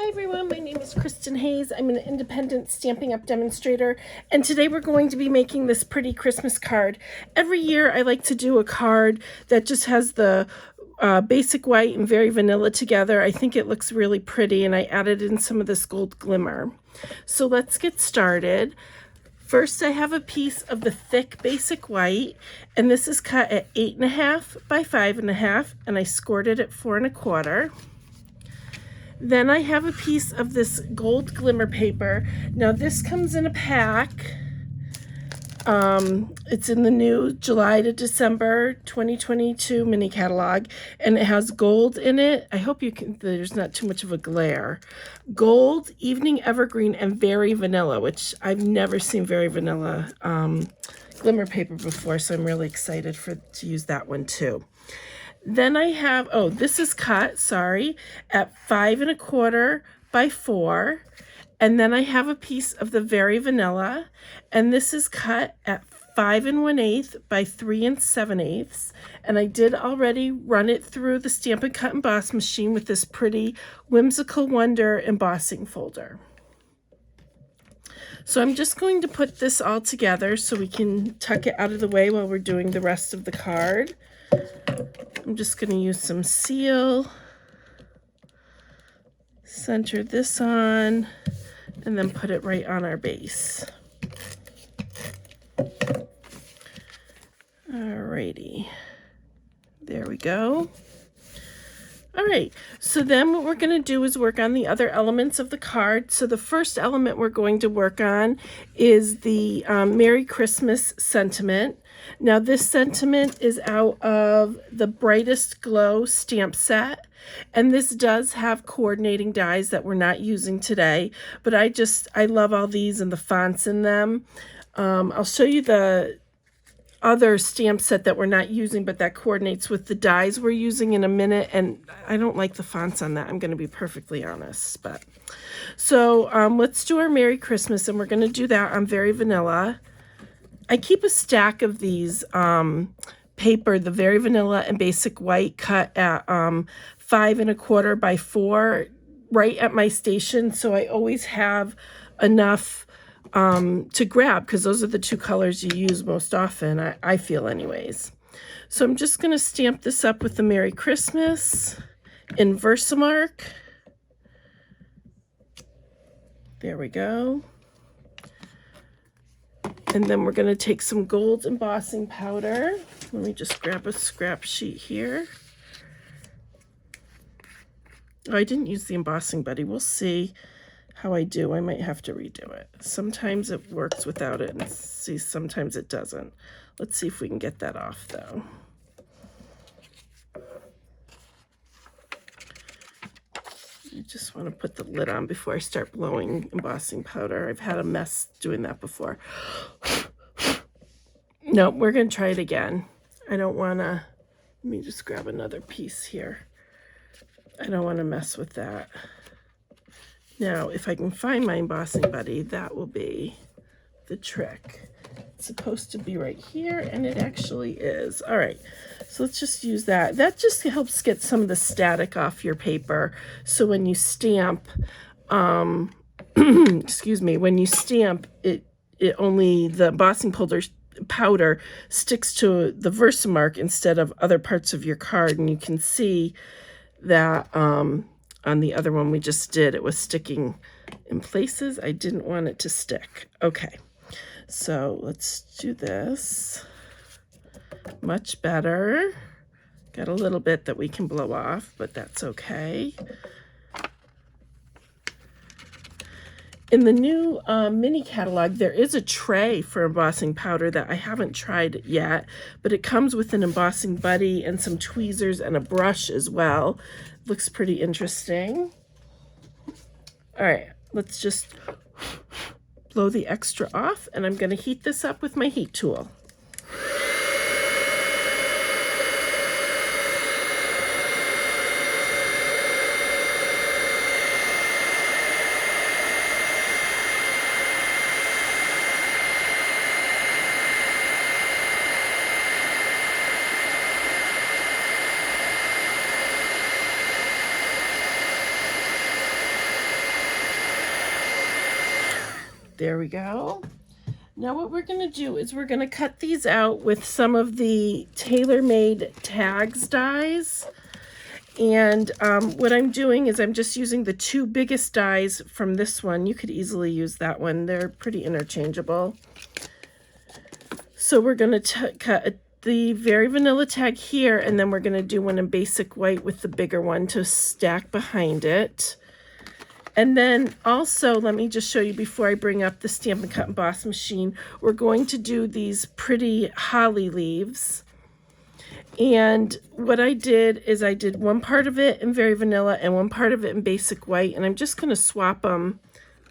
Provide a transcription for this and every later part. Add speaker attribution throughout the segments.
Speaker 1: Hi everyone, my name is Kristin Hayes. I'm an independent Stampin' Up! Demonstrator, and today we're going to be making this pretty Christmas card. Every year I like to do a card that just has the basic white and very vanilla together. I think it looks really pretty, and I added in some of this gold glimmer. So let's get started. First, I have a piece of the thick basic white, and this is cut at 8.5 by 5.5, and I scored it at 4 1/4. Then I have a piece of this gold glimmer paper. Now this comes in a pack. It's in the new July to December 2022 mini catalog, and it has gold in it. I hope you can, there's not too much of a glare. Gold, evening evergreen, and very vanilla, which I've never seen very vanilla glimmer paper before, so I'm really excited to use that one too. Then I have, this is cut, at 5 1/4 by 4. And then I have a piece of the very vanilla, and this is cut at 5 1/8 by 3 7/8. And I did already run it through the Stampin' Cut Emboss machine with this pretty Whimsical Wonder embossing folder. So I'm just going to put this all together so we can tuck it out of the way while we're doing the rest of the card. I'm just going to use some seal, center this on, and then put it right on our base. Alrighty, there we go. All right, so then what we're going to do is work on the other elements of the card. So the first element we're going to work on is the Merry Christmas sentiment. Now this sentiment is out of the Brightest Glow stamp set, and this does have coordinating dies that we're not using today, but I love all these and the fonts in them. I'll show you the other stamp set that we're not using, but that coordinates with the dies we're using in a minute, and I don't like the fonts on that, I'm going to be perfectly honest. But so let's do our Merry Christmas, and we're going to do that on very vanilla. I keep a stack of these paper, the very vanilla and basic white, cut at 5 1/4 by 4 right at my station, so I always have enough to grab, because those are the two colors you use most often, I feel anyways. So I'm just going to stamp this up with the Merry Christmas in Versamark. There we go. And then we're going to take some gold embossing powder. Let me just grab a scrap sheet here. Oh, I didn't use the embossing buddy. We'll see how I do. I might have to redo it. Sometimes it works without it, and see, sometimes it doesn't. Let's see if we can get that off though. I just want to put the lid on before I start blowing embossing powder. I've had a mess doing that before. No, we're going to try it again. I don't want to, let me just grab another piece here. I don't want to mess with that. Now, if I can find my embossing buddy, that will be the trick. It's supposed to be right here, and it actually is. All right, so let's just use that. That just helps get some of the static off your paper. So when you stamp, excuse me, when you stamp, it only, the embossing powder sticks to the Versamark instead of other parts of your card, and you can see that on the other one we just did, it was sticking in places I didn't want it to stick. Okay, so let's do this. Much better. Got a little bit that we can blow off, but that's okay. In the new mini catalog, there is a tray for embossing powder that I haven't tried yet, but it comes with an embossing buddy and some tweezers and a brush as well. Looks pretty interesting. All right, let's just blow the extra off, and I'm going to heat this up with my heat tool. There we go. Now what we're going to do is we're going to cut these out with some of the tailor-made tags dies. And what I'm doing is I'm just using the 2 biggest dies from this one. You could easily use that one. They're pretty interchangeable. So we're going to cut the Very Vanilla tag here, and then we're going to do one in basic white with the bigger one to stack behind it. And then also, let me just show you before I bring up the Stampin' Cut and Emboss machine, we're going to do these pretty holly leaves. And what I did is I did one part of it in Very Vanilla and one part of it in basic white, and I'm just going to swap them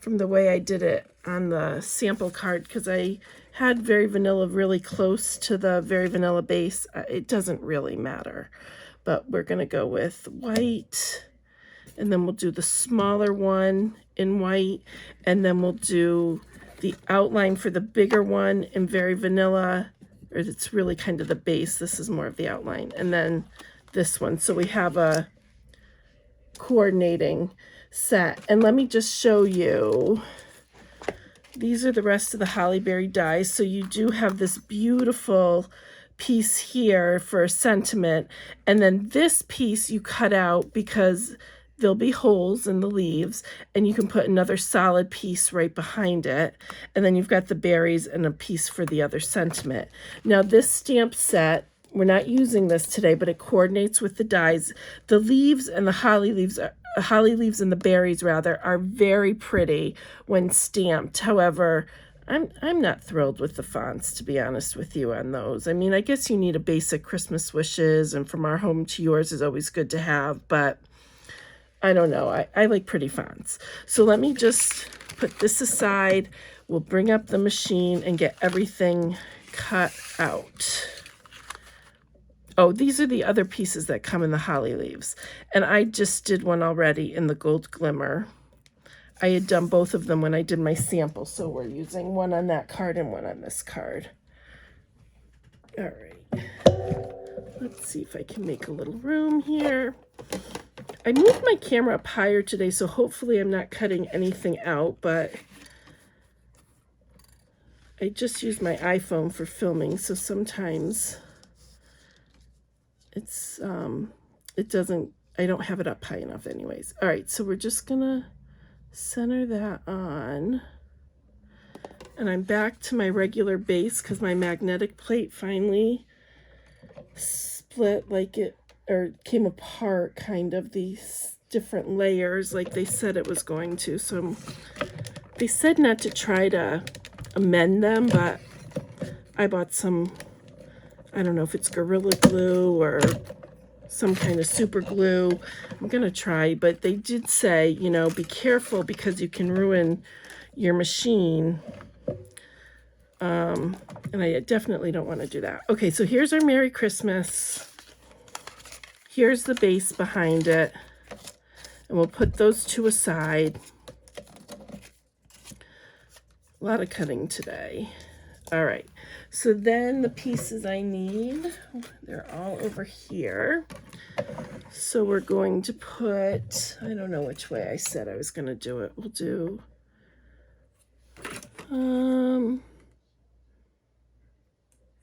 Speaker 1: from the way I did it on the sample card because I had Very Vanilla really close to the Very Vanilla base. It doesn't really matter, but we're going to go with white. And then we'll do the smaller one in white, and then we'll do the outline for the bigger one in Very Vanilla, or it's really kind of the base. This is more of the outline, and then this one. So we have a coordinating set. And let me just show you. These are the rest of the Hollyberry dies. So you do have this beautiful piece here for a sentiment, and then this piece you cut out because there'll be holes in the leaves, and you can put another solid piece right behind it. And then you've got the berries and a piece for the other sentiment. Now this stamp set, we're not using this today, but it coordinates with the dies. The leaves and the holly leaves and the berries rather are very pretty when stamped. However, I'm not thrilled with the fonts, to be honest with you, on those. I mean, I guess you need a basic Christmas wishes, and From Our Home to Yours is always good to have, but I don't know. I like pretty fonts. So let me just put this aside. We'll bring up the machine and get everything cut out. Oh, these are the other pieces that come in the holly leaves. And I just did one already in the Gold Glimmer. I had done both of them when I did my sample. So we're using one on that card and one on this card. All right. Let's see if I can make a little room here. I moved my camera up higher today, so hopefully I'm not cutting anything out, but I just use my iPhone for filming, so sometimes it's, I don't have it up high enough anyways. All right, so we're just gonna center that on, and I'm back to my regular base because my magnetic plate finally split like it, or came apart, kind of, these different layers like they said it was going to. So they said not to try to amend them, but I bought some, I don't know if it's Gorilla Glue or some kind of super glue. I'm gonna try, but they did say, you know, be careful because you can ruin your machine. And I definitely don't want to do that. Okay, so here's our Merry Christmas. Here's the base behind it, and we'll put those two aside. A lot of cutting today. All right, so then the pieces I need, they're all over here. So we're going to put, I don't know which way I said I was going to do it. We'll do,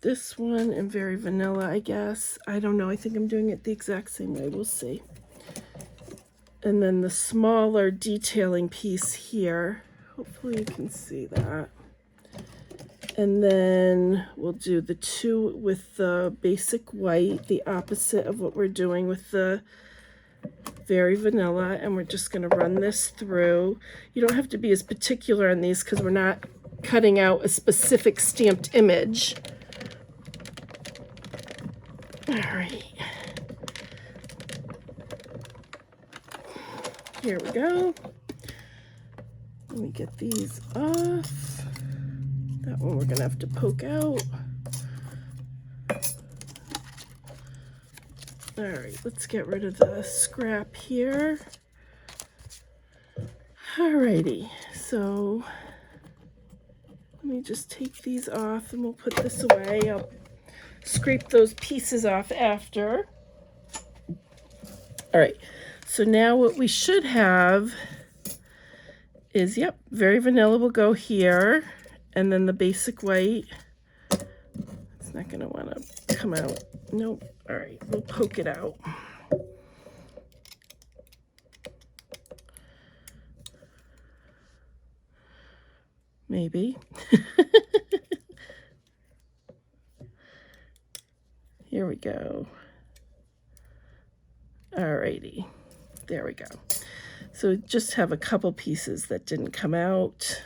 Speaker 1: this one in Very Vanilla, I guess. I don't know. I think I'm doing it the exact same way. We'll see. And then the smaller detailing piece here. Hopefully you can see that. And then we'll do the two with the basic white, the opposite of what we're doing with the Very Vanilla. And we're just going to run this through. You don't have to be as particular on these because we're not cutting out a specific stamped image. All right, here we go. Let me get these off. That one we're gonna have to poke out. All right, let's get rid of the scrap here. All righty, so let me just take these off and we'll put this away. I'll scrape those pieces off after. All right, so now what we should have is, yep, Very Vanilla will go here, and then the basic white, it's not going to want to come out. Nope. All right, we'll poke it out. Maybe. Here we go. Alrighty, there we go. So just have a couple pieces that didn't come out.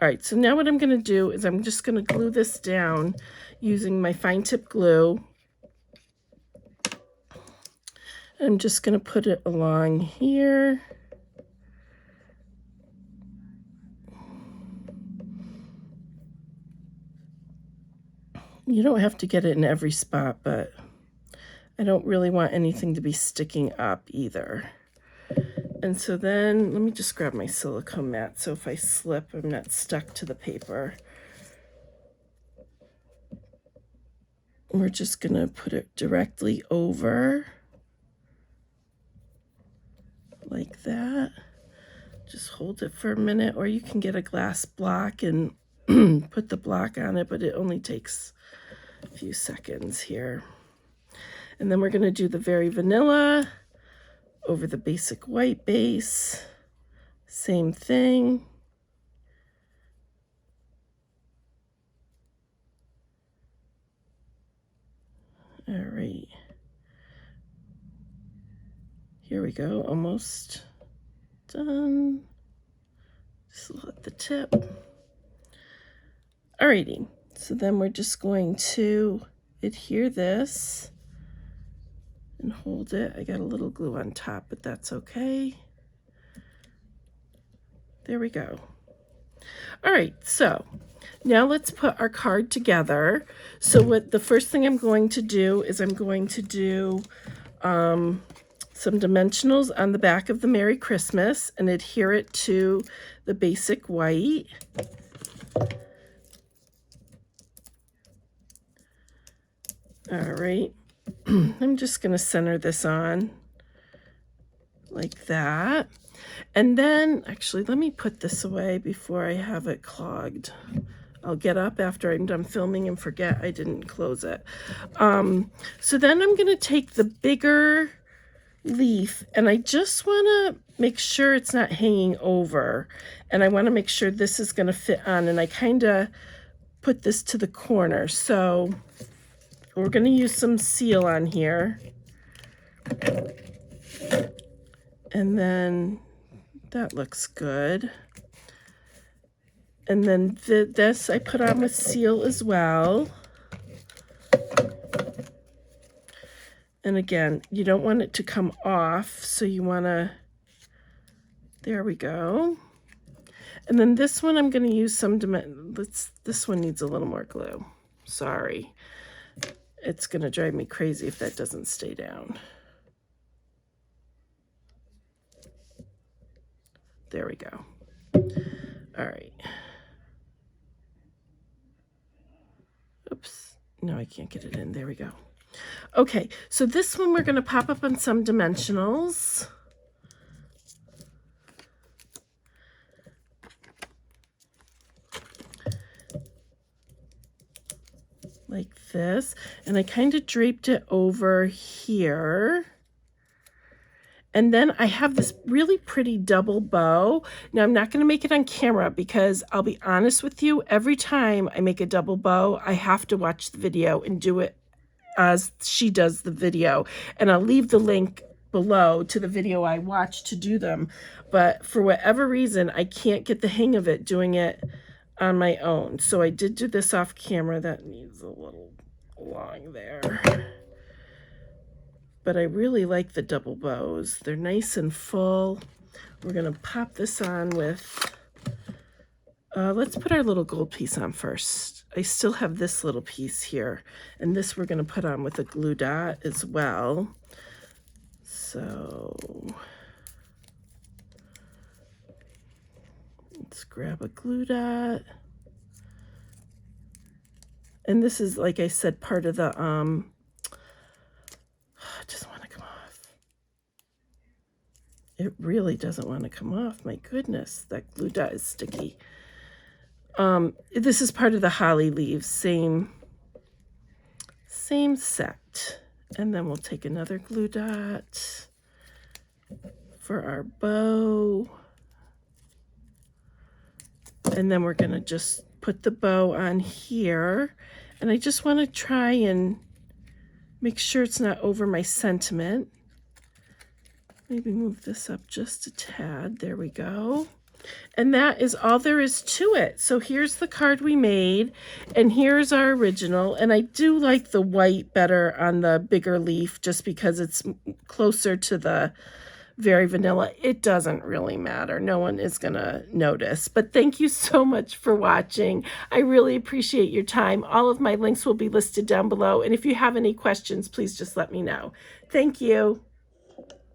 Speaker 1: All right, so now what I'm going to do is I'm just going to glue this down using my fine tip glue. I'm just going to put it along here. You don't have to get it in every spot, but I don't really want anything to be sticking up either. And so then, let me just grab my silicone mat so if I slip, I'm not stuck to the paper. We're just going to put it directly over, like that. Just hold it for a minute, or you can get a glass block and put the block on it, but it only takes a few seconds here. And then we're going to do the Very Vanilla over the basic white base. Same thing. All right. Here we go, almost done. Just let the tip. Alrighty, so then we're just going to adhere this and hold it. I got a little glue on top, but that's okay. There we go. All right, so now let's put our card together. So what the first thing I'm going to do is I'm going to do some dimensionals on the back of the Merry Christmas and adhere it to the basic white. All right, I'm just going to center this on like that. And then, actually, let me put this away before I have it clogged. I'll get up after I'm done filming and forget I didn't close it. So then I'm going to take the bigger leaf, and I just want to make sure it's not hanging over. And I want to make sure this is going to fit on, and I kind of put this to the corner. So we're going to use some seal on here. And then that looks good. And then this I put on with seal as well. And again, you don't want it to come off, so you want to, there we go. And then this one I'm going to use some, this one needs a little more glue. Sorry. It's going to drive me crazy if that doesn't stay down. There we go. All right. Oops. No, I can't get it in. There we go. Okay, so this one we're going to pop up on some dimensionals. Like this. And I kind of draped it over here. And then I have this really pretty double bow. Now, I'm not going to make it on camera because I'll be honest with you, every time I make a double bow, I have to watch the video and do it as she does the video. And I'll leave the link below to the video I watched to do them. But for whatever reason, I can't get the hang of it doing it on my own. So I did do this off camera. That needs a little long there. But I really like the double bows. They're nice and full. We're going to pop this on with, let's put our little gold piece on first. I still have this little piece here. And this we're going to put on with a glue dot as well. So let's grab a glue dot. And this is, like I said, part of the, I just want to come off. It really doesn't want to come off. My goodness, that glue dot is sticky. This is part of the holly leaves, same set. And then we'll take another glue dot for our bow. And then we're going to just put the bow on here. And I just want to try and make sure it's not over my sentiment. Maybe move this up just a tad. There we go. And that is all there is to it. So here's the card we made, and here's our original. And I do like the white better on the bigger leaf just because it's closer to the very vanilla. It doesn't really matter. No one is going to notice. But thank you so much for watching. I really appreciate your time. All of my links will be listed down below. And if you have any questions, please just let me know. Thank you.